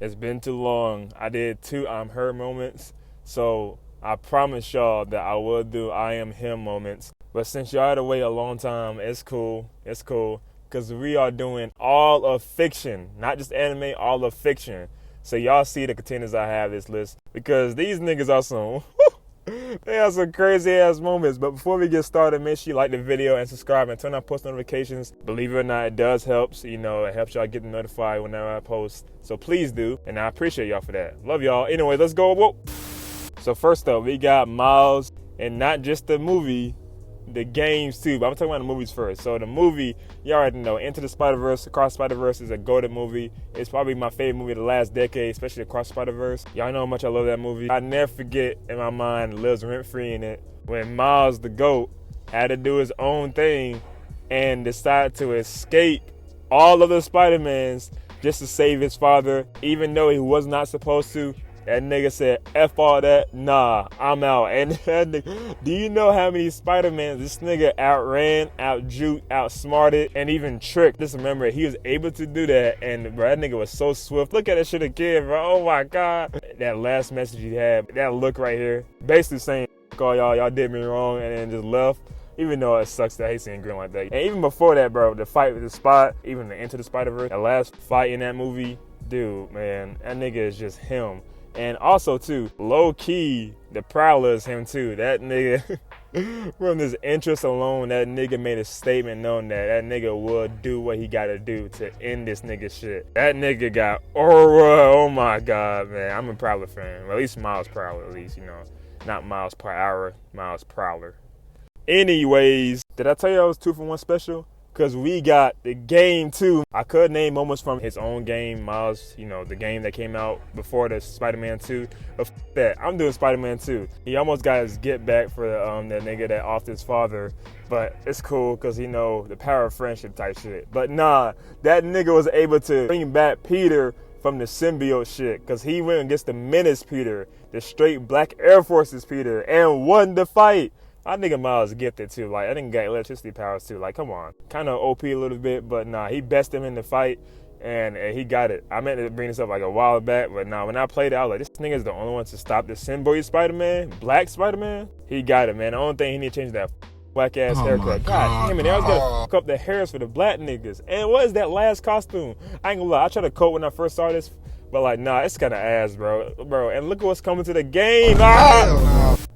It's been too long. I did 2 I'm her moments. So I promise y'all that I will do I am him moments. But since y'all had to wait a long time, it's cool. It's cool. Because we are doing all of fiction. Not just anime, all of fiction. So y'all see the contenders I have this list. Because these niggas are some... They have some crazy ass moments. But before we get started, make sure you like the video and subscribe and turn on post notifications. Believe it or not, it does help. So, it helps y'all get notified whenever I post. So please do. And I appreciate y'all for that. Love y'all. Anyway, let's go. Whoa. So first up, we got Miles, and not just the movie, the games too. But I'm talking about the movies first. So the movie, you already know, Into the Spider-Verse, Across Spider-Verse is a golden movie. It's probably my favorite movie of the last decade, especially Across Spider-Verse. Y'all know how much I love that movie. I never forget, in my mind, lives rent-free in it, when Miles the GOAT had to do his own thing and decided to escape all of the Spider-Mans just to save his father, even though he was not supposed to. That nigga said, F all that, nah, I'm out. And that nigga, do you know how many Spider-Mans this nigga outran, out-juked, outsmarted, and even tricked? Just remember, he was able to do that, and bro, that nigga was so swift. Look at that shit again, bro, oh my God. That last message he had, that look right here, basically saying, all y'all did me wrong, and then just left. Even though it sucks that I hate seeing Grim like that. And even before that, bro, the fight with the Spot, even the Into the Spider-Verse, that last fight in that movie, dude, man, that nigga is just him. And also, too, low-key, the Prowler is him, too. That nigga, from his interest alone, that nigga made a statement knowing that nigga would do what he gotta do to end this nigga shit. That nigga got aura. Oh, my God, man. I'm a Prowler fan. Well, at least Miles Prowler, at least, Not Miles per hour, Miles Prowler. Anyways, did I tell you I was 2 for 1 special? Because we got the game too. I could name moments from his own game, Miles, the game that came out before the Spider-Man 2. But that, I'm doing Spider-Man 2. He almost got his get back for that nigga that offed his father. But it's cool because the power of friendship type shit. But nah, that nigga was able to bring back Peter from the symbiote shit. Because he went against the Menace Peter, the straight Black Air Forces Peter, and won the fight. I think Miles gifted too. Like, I think he got electricity powers too. Like, come on. Kind of OP a little bit, but nah, he bested him in the fight, and he got it. I meant to bring this up like a while back, but nah, when I played it, I was like, this nigga is the only one to stop the symbiote Spider-Man, Black Spider-Man. He got it, man. The only thing he need to change is that black ass haircut. God damn it, I was gonna fuck up the hairs for the black niggas. And what is that last costume? I ain't gonna lie, I tried to coat when I first saw this, but like, nah, it's kind of ass, bro. And look at what's coming to the game.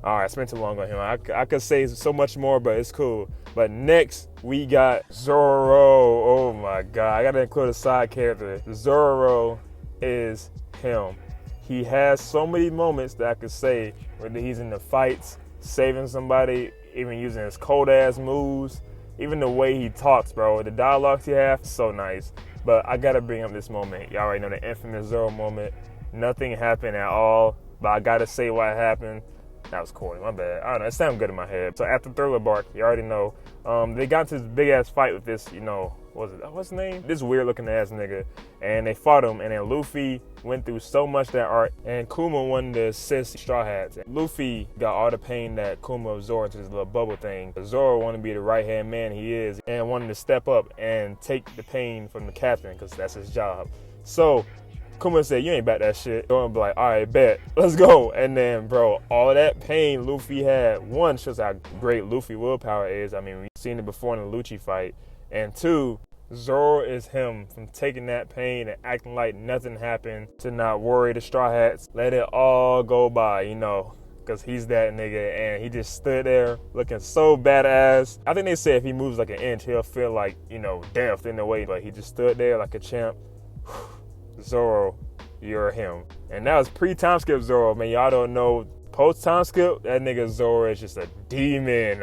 All right, I spent too long on him. I could say so much more, but it's cool. But next, we got Zoro. Oh my God, I gotta include a side character. Zoro is him. He has so many moments that I could say, whether he's in the fights, saving somebody, even using his cold ass moves, even the way he talks, bro. The dialogues he has, so nice. But I gotta bring up this moment. Y'all already know the infamous Zoro moment. Nothing happened at all, but I gotta say what happened. That was corny, my bad. I don't know, it sounded good in my head. So after Thriller Bark, you already know, they got into this big ass fight with this, what's his name? This weird looking ass nigga. And they fought him, and then Luffy went through so much that arc, and Kuma wanted to assist Straw Hats. Luffy got all the pain that Kuma absorbed to this little bubble thing. Zoro wanted to be the right hand man he is, and wanted to step up and take the pain from the captain, because that's his job. So Kuma said, you ain't about that shit. Zoro be like, all right, bet, let's go. And then, bro, all that pain Luffy had, one, shows how great Luffy willpower is. I mean, we've seen it before in the Lucci fight. And two, Zoro is him, from taking that pain and acting like nothing happened to not worry the Straw Hats. Let it all go by, because he's that nigga, and he just stood there looking so badass. I think they say if he moves like an inch, he'll feel like, death in a way, but he just stood there like a champ. Zoro, you're him. And that was pre-time skip Zoro, man. Y'all don't know. Post-time skip, that nigga Zoro is just a demon.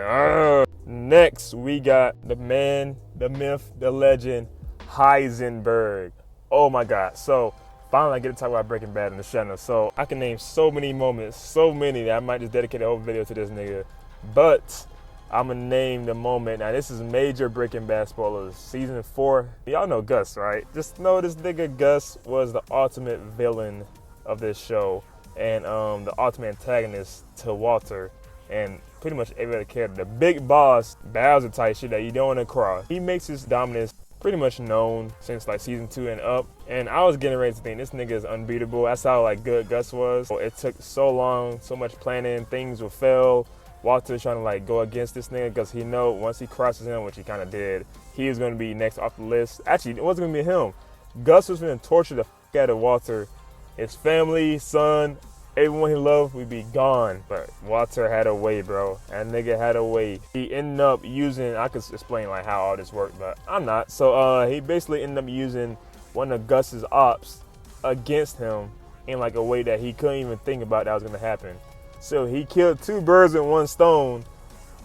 Next, we got the man, the myth, the legend, Heisenberg. Oh my God. So finally I get to talk about Breaking Bad in the channel. So I can name so many moments, so many, that I might just dedicate a whole video to this nigga. But I'm gonna name the moment. Now this is major Breaking Bad spoilers. Season 4, y'all know Gus, right? Just know this nigga Gus was the ultimate villain of this show, and the ultimate antagonist to Walter, and pretty much every other character. The big boss, Bowser type shit that you don't want to cross. He makes his dominance pretty much known since like season 2 and up. And I was getting ready to think this nigga is unbeatable. That's how like good Gus was. It took so long, so much planning, things would fail. Walter trying to like go against this nigga because he know once he crosses him, which he kind of did, he was going to be next off the list. Actually, it wasn't going to be him. Gus was going to torture the out of Walter. His family, son, everyone he loved would be gone. But Walter had a way, bro. That nigga had a way. He ended up using, I could explain like how all this worked, but I'm not. So he basically ended up using one of Gus's ops against him in like a way that he couldn't even think about that was going to happen. So he killed 2 birds with 1 stone.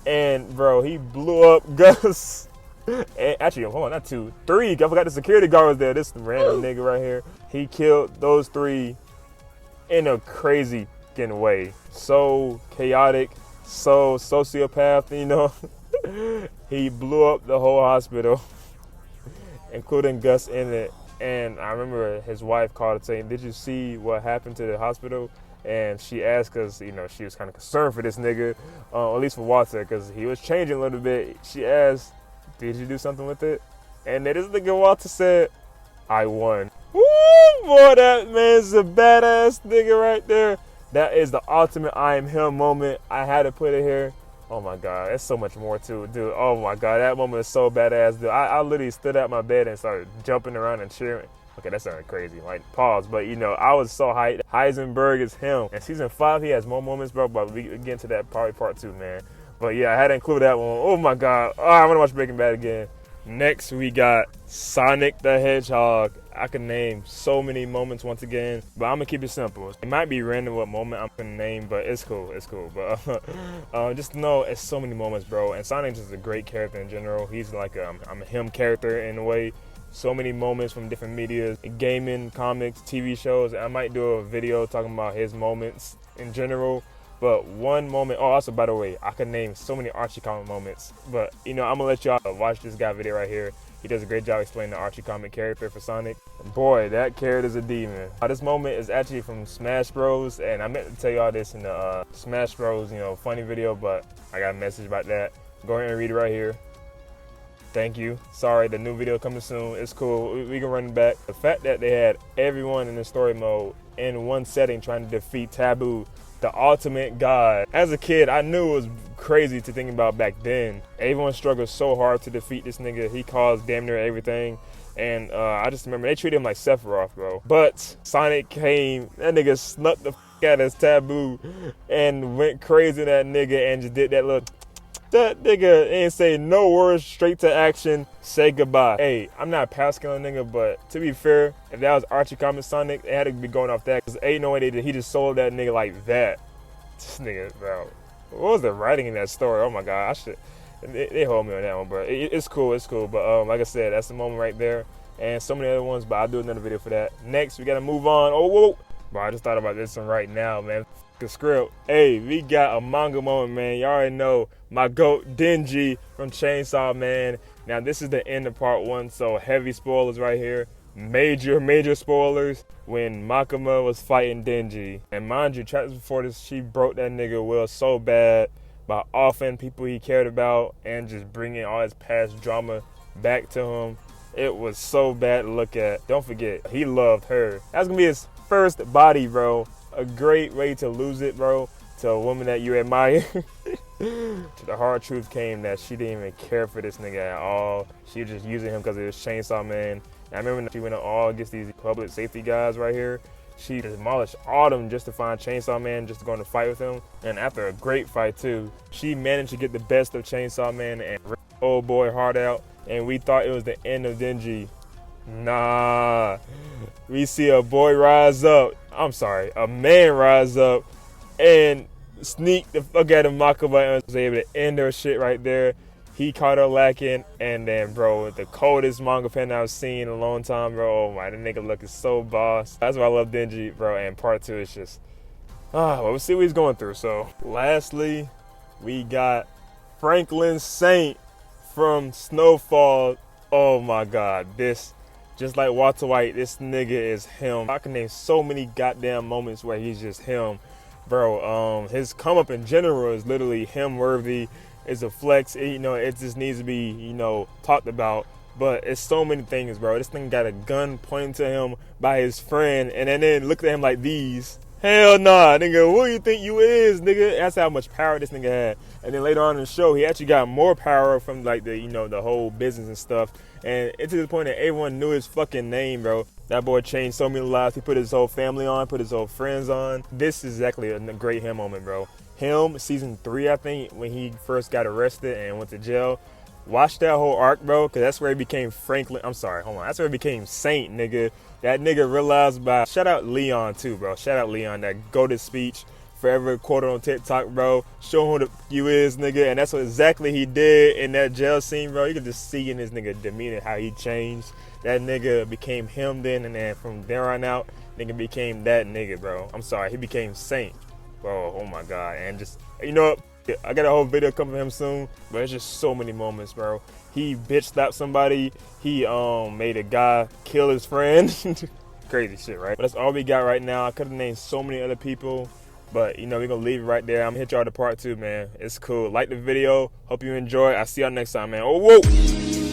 And bro, he blew up Gus. And actually, hold on, not 2, 3. I forgot the security guard was there. This random nigga right here. He killed those 3 in a crazy way. So chaotic, so sociopath, you know. He blew up the whole hospital, including Gus in it. And I remember his wife called saying, "Did you see what happened to the hospital?" And she asked because, you know, she was kind of concerned for this nigga, at least for Walter, because he was changing a little bit. She asked, "Did you do something with it?" And then this nigga Walter said, "I won." Woo, boy, that man's a badass nigga right there. That is the ultimate I am him moment. I had to put it here. Oh my God, there's so much more to it, dude. Oh my God, that moment is so badass, dude. I literally stood at my bed and started jumping around and cheering. Okay, that sounded crazy, like pause, but you know, I was so hyped. Heisenberg is him. In season 5, he has more moments, bro, but we get into that probably part 2, man. But yeah, I had to include that one. Oh my God, I want to watch Breaking Bad again. Next, we got Sonic the Hedgehog. I can name so many moments once again, but I'm gonna keep it simple. It might be random what moment I'm gonna name, but it's cool, it's cool. But just know it's so many moments, bro. And Sonic is a great character in general. He's like I'm a him character in a way. So many moments from different media, gaming, comics, TV shows. I might do a video talking about his moments in general. But one moment, oh, also, by the way, I could name so many Archie comic moments. But, you know, I'm going to let y'all watch this guy video right here. He does a great job explaining the Archie comic character for Sonic. Boy, that character's a demon. This moment is actually from Smash Bros. And I meant to tell y'all this in the Smash Bros, you know, funny video, but I got a message about that. Go ahead and read it right here. Thank you. Sorry, the new video coming soon. It's cool. We can run it back. The fact that they had everyone in the story mode in one setting trying to defeat Taboo, the ultimate god. As a kid, I knew it was crazy to think about back then. Everyone struggled so hard to defeat this nigga. He caused damn near everything. And I just remember they treated him like Sephiroth, bro. But Sonic came, that nigga snuck the out his Taboo and went crazy on that nigga and just did that little... That nigga ain't say no words, straight to action, say goodbye. Hey, I'm not Pascal nigga, but to be fair, if that was Archie comic Sonic, it had to be going off that, because ain't no way he just sold that nigga like that. This nigga, bro. What was the writing in that story? Oh my God, they hold me on that one, bro. It's cool, but like I said, that's the moment right there, and so many other ones, but I'll do another video for that. Next, we gotta move on. Oh, whoa. Bro, I just thought about this one right now, man. The script. Hey, we got a manga moment, man. Y'all already know my GOAT Denji from Chainsaw Man. Now, this is the end of part 1, so heavy spoilers right here. Major spoilers when Makima was fighting Denji. And mind you, chapters before this, she broke that nigga will so bad by offending people he cared about and just bringing all his past drama back to him. It was so bad to look at. Don't forget, he loved her. That's gonna be his first body, bro. A great way to lose it, bro, to a woman that you admire. The hard truth came that she didn't even care for this nigga at all. She was just using him because it was Chainsaw Man. And I remember when she went all against these public safety guys right here. She demolished all of them just to find Chainsaw Man, just to go in a fight with him. And after a great fight too, she managed to get the best of Chainsaw Man and rip old boy heart out. And we thought it was the end of Denji. Nah, we see a boy rise up. I'm sorry, a man rise up and sneak the fuck out of Makima and was able to end her shit right there. He caught her lacking, and then, bro, the coldest manga pen I've seen in a long time, bro. Oh my, that nigga looking so boss. That's why I love Denji, bro. And part 2 is just, well, we'll see what he's going through. So, lastly, we got Franklin Saint from Snowfall. Oh my God, this. Just like Walter White, this nigga is him. I can name so many goddamn moments where he's just him. Bro, his come up in general is literally him worthy. It's a flex. You know, it just needs to be, you know, talked about. But it's so many things, bro. This thing got a gun pointing to him by his friend, and then looked at him like these. Hell nah, nigga. Who you think you is, nigga? That's how much power this nigga had. And then later on in the show, he actually got more power from like the whole business and stuff. And it's to the point that everyone knew his fucking name, bro. That boy changed so many lives. He put his whole family on, put his whole friends on. This is exactly a great him moment, bro. Him, season 3, I think, when he first got arrested and went to jail. Watch that whole arc, bro, because that's where he became Franklin. I'm sorry, hold on. That's where he became Saint, nigga. That nigga realized by... Shout out Leon, too, bro. Shout out Leon, that go-to speech. Forever quoted on TikTok, bro. Show who the you is, nigga. And that's what exactly he did in that jail scene, bro. You could just see in this nigga demeanor how he changed. That nigga became him then, and then from there on out, nigga became that nigga, bro. I'm sorry, he became Saint. Bro, oh my God. And just, you know what? I got a whole video coming from him soon, but it's just so many moments, bro. He bitch slapped somebody. He made a guy kill his friend. Crazy shit, right? But that's all we got right now. I could have named so many other people, but you know, we're gonna leave it right there. I'm gonna hit y'all to part 2, man. It's cool. Like the video. Hope you enjoy. I'll see y'all next time, man. Oh, whoa!